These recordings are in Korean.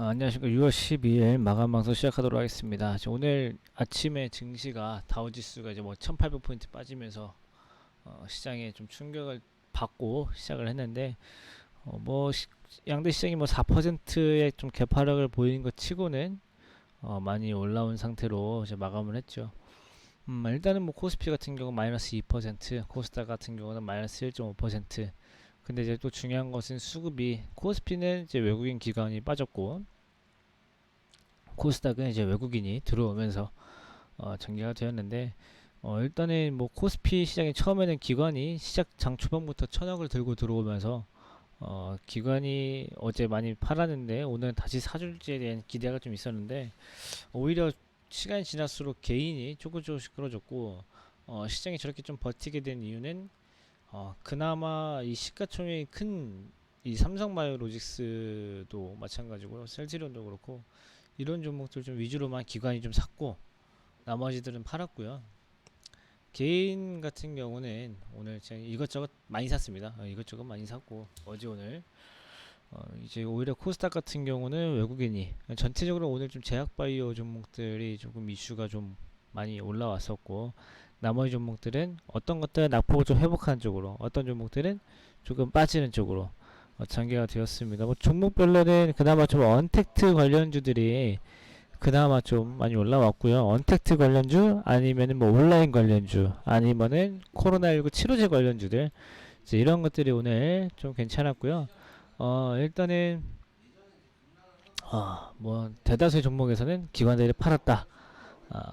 안녕하십니까. 6월 12일 마감 방송 시작하도록 하겠습니다. 오늘 아침에 증시가 다우지수가 이제 뭐 1800포인트 빠지면서 시장에 좀 충격을 받고 시작을 했는데 양대 시장이 뭐 4%의 좀 개파력을 보이는 것 치고는 많이 올라온 상태로 이제 마감을 했죠. 일단은 뭐 코스피 같은 경우 마이너스 2%, 코스닥 같은 경우는 마이너스 1.5%. 근데 이제 또 중요한 것은 수급이 코스피는 이제 외국인 기관이 빠졌고 코스닥은 이제 외국인이 들어오면서 전개가 되었는데 일단은 뭐 코스피 시장이 처음에는 기관이 시작 장 초반부터 천억을 들고 들어오면서 기관이 어제 많이 팔았는데 오늘 다시 사줄지에 대한 기대가 좀 있었는데 오히려 시간이 지날수록 개인이 조금씩 끌어졌고 시장이 저렇게 좀 버티게 된 이유는 그나마 이 시가총액이 큰 이 삼성바이오로직스도 마찬가지고요. 셀트리온도 그렇고 이런 종목들 좀 위주로만 기관이 좀 샀고 나머지들은 팔았고요. 개인 같은 경우는 오늘 제가 이것저것 많이 샀습니다. 이것저것 많이 샀고 어제 오늘 이제 오히려 코스닥 같은 경우는 외국인이 전체적으로 오늘 좀 제약바이오 종목들이 조금 이슈가 좀 많이 올라왔었고 나머지 종목들은 어떤 것들은 낙폭을 좀 회복하는 쪽으로 어떤 종목들은 조금 빠지는 쪽으로 전개가 되었습니다. 뭐 종목별로는 그나마 좀 언택트 관련주들이 그나마 좀 많이 올라왔고요. 언택트 관련주 아니면은 뭐 온라인 관련주 아니면은 코로나19 치료제 관련주들 이제 이런 것들이 오늘 좀 괜찮았고요. 일단은 뭐 대다수의 종목에서는 기관들이 팔았다.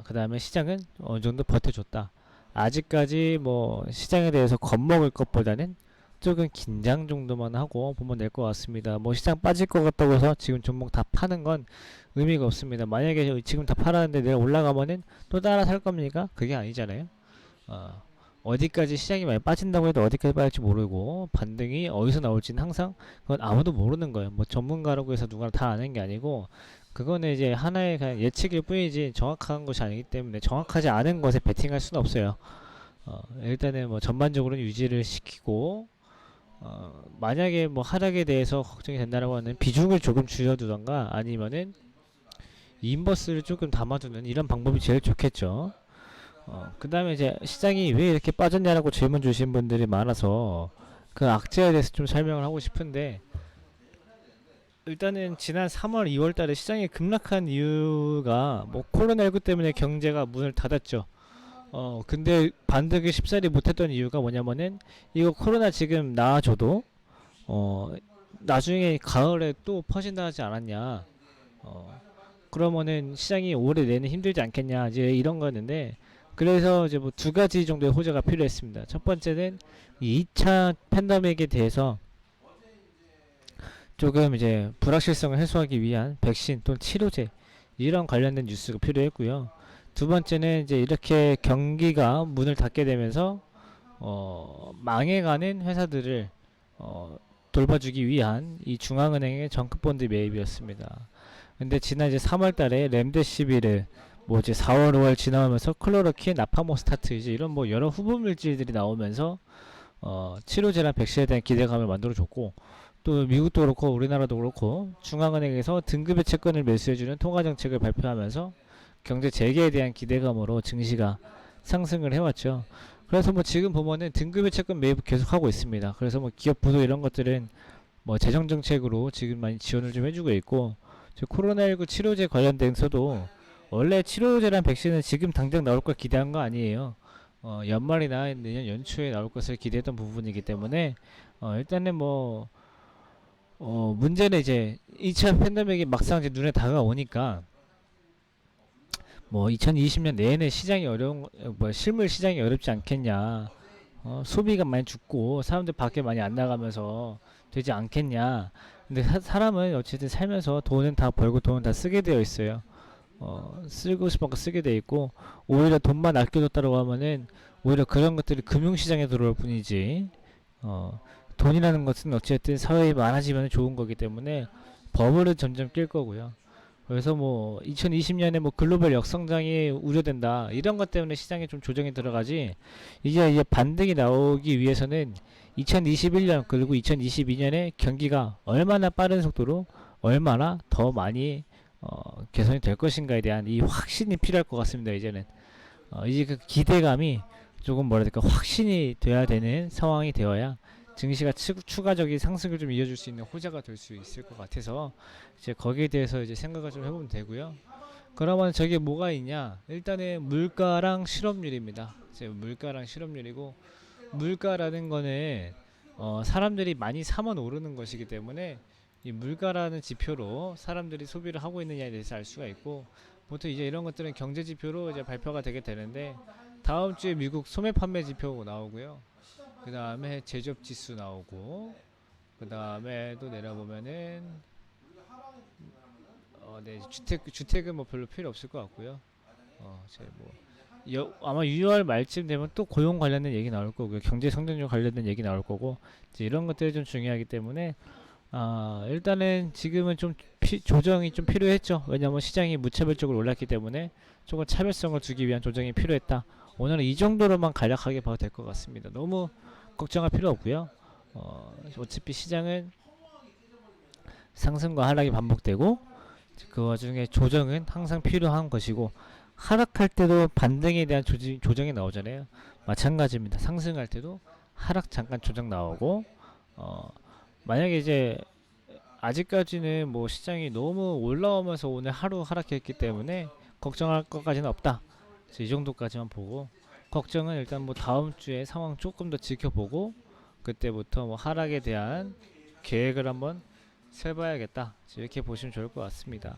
그 다음에 시장은 어느 정도 버텨줬다. 아직까지 뭐 시장에 대해서 겁먹을 것보다는 조금 긴장 정도만 하고 보면 될 것 같습니다. 뭐 시장 빠질 것 같다고 해서 지금 종목 다 파는 건 의미가 없습니다. 만약에 지금 다 팔았는데 내가 올라가면은 또 따라 살 겁니까? 그게 아니잖아요. 어디까지 시장이 많이 빠진다고 해도 어디까지 빠질지 모르고 반등이 어디서 나올지는 항상 그건 아무도 모르는 거예요. 뭐 전문가라고 해서 누가 다 아는 게 아니고 그거는 이제 하나의 그냥 예측일 뿐이지 정확한 것이 아니기 때문에 정확하지 않은 것에 베팅할 수는 없어요. 일단은 뭐 전반적으로는 유지를 시키고 만약에 뭐 하락에 대해서 걱정이 된다라고 하는 비중을 조금 줄여두던가 아니면은 인버스를 조금 담아두는 이런 방법이 제일 좋겠죠. 그 다음에 이제 시장이 왜 이렇게 빠졌냐라고 질문 주신 분들이 많아서 그 악재에 대해서 좀 설명을 하고 싶은데 일단은 지난 3월 2월 달에 시장이 급락한 이유가 뭐 코로나19 때문에 경제가 문을 닫았죠. 근데 반등을 쉽사리 못했던 이유가 뭐냐면은 이거 코로나 지금 나아져도 나중에 가을에 또 퍼진다 하지 않았냐. 그러면은 시장이 올해 내내 힘들지 않겠냐 이제 이런 거였는데 그래서 이제 뭐 두 가지 정도의 호재가 필요했습니다. 첫 번째는 이 2차 팬데믹에 대해서 조금 이제 불확실성을 해소하기 위한 백신 또는 치료제 이런 관련된 뉴스가 필요했고요. 두 번째는 이제 이렇게 경기가 문을 닫게 되면서 망해가는 회사들을 돌봐주기 위한 이 중앙은행의 정크본드 매입이었습니다. 근데 지난 이제 3월달에 렘데시비르 뭐 이제 4월 5월 지나오면서 클로로킨, 나파모스타트 이제 이런 뭐 여러 후보 물질들이 나오면서 치료제나 백신에 대한 기대감을 만들어줬고 또 미국도 그렇고 우리나라도 그렇고 중앙은행에서 등급의 채권을 매수해주는 통화정책을 발표하면서 경제 재개에 대한 기대감으로 증시가 상승을 해왔죠. 그래서 뭐 지금 보면은 등급의 채권 매입 계속하고 있습니다. 그래서 뭐 기업부도 이런 것들은 뭐 재정정책으로 지금 많이 지원을 좀 해주고 있고 코로나19 치료제 관련돼서도 원래 치료제랑 백신은 지금 당장 나올 걸 기대한 거 아니에요. 연말이나 내년 연초에 나올 것을 기대했던 부분이기 때문에 일단은 뭐 문제는 이제 2차 팬데믹이 막상 이제 눈에 다가오니까 뭐 2020년 내내 시장이 뭐 실물 시장이 어렵지 않겠냐. 소비가 많이 죽고 사람들 밖에 많이 안 나가면서 되지 않겠냐. 근데 사람은 어쨌든 살면서 돈은 다 벌고 돈은 다 쓰게 되어 있어요. 쓰고 싶은 거 쓰게 돼 있고 오히려 돈만 아껴뒀다고 하면은 오히려 그런 것들이 금융시장에 들어올 뿐이지 돈이라는 것은 어쨌든 사회에 많아지면 좋은 거기 때문에 버블은 점점 낄 거고요. 그래서 뭐 2020년에 뭐 글로벌 역성장이 우려된다 이런 것 때문에 시장에 좀 조정이 들어가지 이제 반등이 나오기 위해서는 2021년 그리고 2022년에 경기가 얼마나 빠른 속도로 얼마나 더 많이 개선이 될 것인가에 대한 이 확신이 필요할 것 같습니다. 이제는 이제 그 기대감이 조금 뭐라 해야 될까 확신이 돼야 되는 상황이 되어야 증시가 추가적인 상승을 좀 이어줄 수 있는 호재가 될 수 있을 것 같아서 이제 거기에 대해서 이제 생각을 좀 해보면 되고요. 그러면 저게 뭐가 있냐? 일단은 물가랑 실업률입니다. 이제 물가랑 실업률이고 물가라는 거는 사람들이 많이 사면 오르는 것이기 때문에 이 물가라는 지표로 사람들이 소비를 하고 있느냐에 대해서 알 수가 있고 보통 이제 이런 것들은 경제 지표로 이제 발표가 되게 되는데 다음 주에 미국 소매 판매 지표 나오고요. 그 다음에 제조업 지수 나오고 그 다음에 또 내려보면은 네, 주택은 뭐 별로 필요 없을 것 같고요. 아마 6월 말쯤 되면 또 고용 관련된 얘기 나올 거고요. 경제 성장률 관련된 얘기 나올 거고 이제 이런 것들이 좀 중요하기 때문에 일단은 지금은 좀 조정이 좀 필요했죠. 왜냐면 시장이 무차별적으로 올랐기 때문에 조금 차별성을 두기 위한 조정이 필요했다. 오늘은 이 정도로만 간략하게 봐도 될 것 같습니다. 너무 걱정할 필요 없고요. 어차피 시장은 상승과 하락이 반복되고 그 와중에 조정은 항상 필요한 것이고 하락할 때도 반등에 대한 조정이 나오잖아요. 마찬가지입니다. 상승할 때도 하락 잠깐 조정 나오고 만약에 이제 아직까지는 뭐 시장이 너무 올라오면서 오늘 하루 하락했기 때문에 걱정할 것까지는 없다. 이 정도까지만 보고 걱정은 일단 뭐 다음 주에 상황 조금 더 지켜보고 그때부터 뭐 하락에 대한 계획을 한번 세봐야겠다. 이렇게 보시면 좋을 것 같습니다.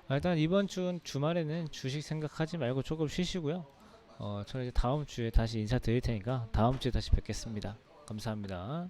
일단 이번 주말에는 주식 생각하지 말고 조금 쉬시고요. 저는 이제 다음 주에 다시 인사드릴 테니까 다음 주에 다시 뵙겠습니다. 감사합니다.